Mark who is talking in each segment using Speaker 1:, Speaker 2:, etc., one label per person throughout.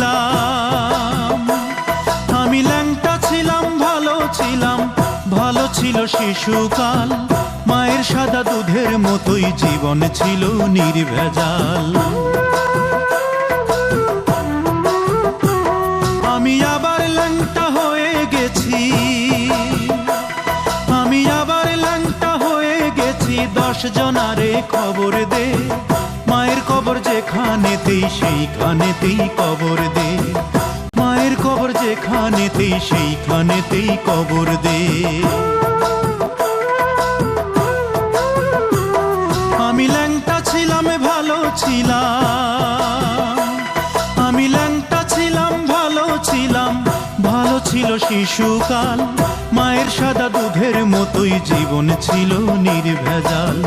Speaker 1: ছিলাম। আমি ল্যাংটা ছিলাম, ভালো ছিলাম, ভালো ছিল শিশুকাল। মায়ের সাদা দুধের মতোই জীবন ছিল নির্ভেজাল। আমি আবার ল্যাংটা হয়ে গেছি, আমি আবার ল্যাংটা হয়ে গেছি। 10 জনারে খবর দে, মায়ের কবর যেখানেতেই সেইখানেতেই কবর দে। মায়ের কবর যেখানেতেই সেইখানেতেই কবর দে। আমি ল্যাংটা ছিলাম, ভালো ছিলাম, আমি ল্যাংটা ছিলাম, ভালো ছিলাম, ভালো ছিল শিশুকাল। মায়ের সাদা দুধের মতোই জীবন ছিল নির্ভেজাল।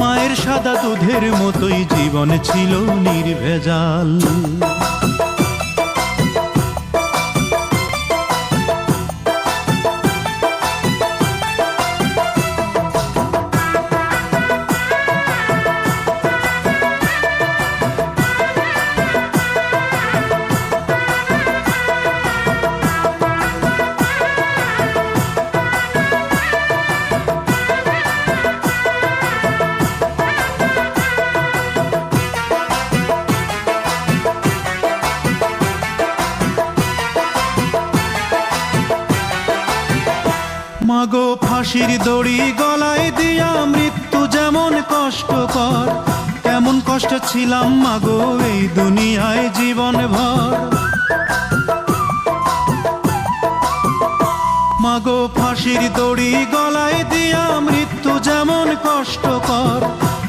Speaker 1: মায়ের সাদা দুধের মতোই জীবন ছিল নির্ভেজাল। মাগো ফাঁসির দড়ি গলায় দিয়া মৃত্যু যেমন কষ্টকর, তেমন কষ্ট ছিলাম মাগো এই দুনিয়ায় জীবন ভর। মাগো ফাঁসির দড়ি গলায় দিয়া মৃত্যু যেমন কষ্টকর,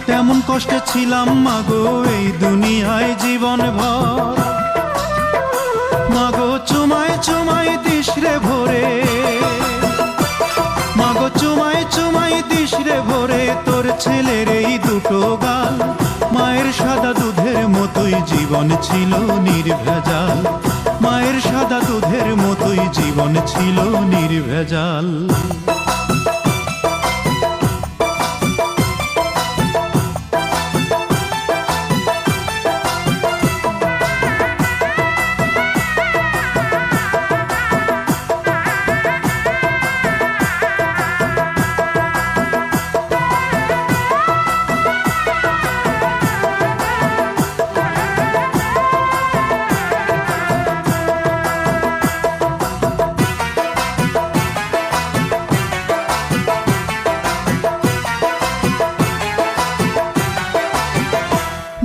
Speaker 1: তেমন কষ্ট ছিলাম মাগো এই দুনিয়ায় জীবন ভর। মাগো চুমায় চুমায় দিশরে ভরে, মাগো চুমাই চুমাই দিশরে ভরে তোর ছেলের এই দুটো গাল। মায়ের সাদা দুধের মতোই জীবন ছিল নির্ভেজাল। মায়ের সাদা দুধের মতোই জীবন ছিল নির্ভেজাল।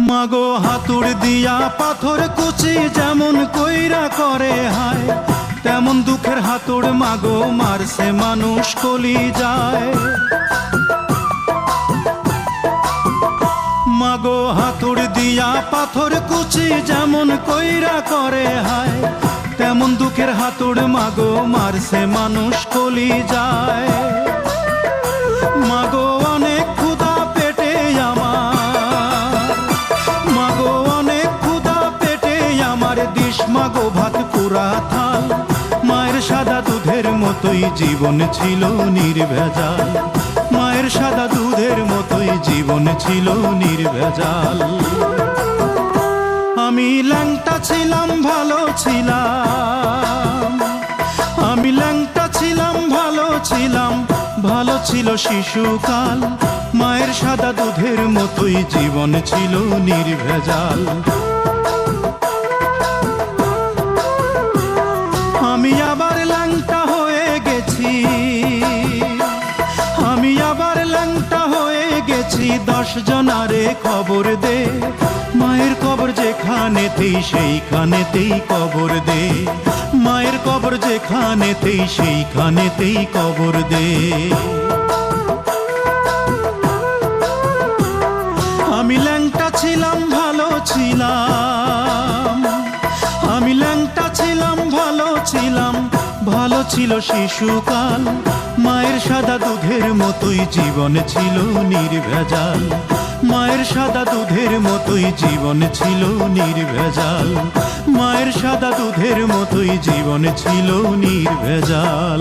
Speaker 1: মাগো হাতুড় দিয়া পাথর কুচি যেমন কইরা করে হায়, তেমন দুঃখের হাতুড় মাগো মারছে মানুষ কলি যায়। মাগো হাতুড় দিয়া পাথর কুচি যেমন কইরা করে হায়, তেমন দুঃখের হাতুড় মাগো মারছে মানুষ কলি যায়। মাগো অনেক ক্ষুধা পেটে আমার, মাগো অনেক ক্ষুধা পেটে আমার, দিস মাগো ভাত পুরা থাল। মায়ের সাদা দুধের মতোই জীবন ছিল নির্ভেজাল। মায়ের সাদা দুধের মতোই জীবন ছিল নির্ভেজাল। আমি ল্যাংটা ছিলাম, ভালো ছিলাম, আমি ল্যাংটা ছিলাম, ভালো ছিলাম, ভালো ছিল শিশুকাল। মায়ের সাদা দুধের মতোই জীবন ছিল নির্ভেজাল। আমি আবার ল্যাংটা হয়ে গেছি, আমি আবার ল্যাংটা হয়ে গেছি। 10 জনারে খবর দে, মায়ের কবর যেখানেতেই সেইখানেতেই কবর দে। মায়ের কবর যেখানেতেই সেইখানেতেই কবর দে। আমি ল্যাংটা ছিলাম, ভালো ছিলাম, আমি ল্যাংটা ছিলাম, ভালো ছিলাম, ভালো ছিল শিশুকাল। মায়ের সাদা দুধের মতোই জীবন ছিল নির্ভেজাল। মায়ের সাদা দুধের মতোই জীবন ছিল নির্ভেজাল। মায়ের সাদা দুধের মতোই জীবন ছিল নির্ভেজাল।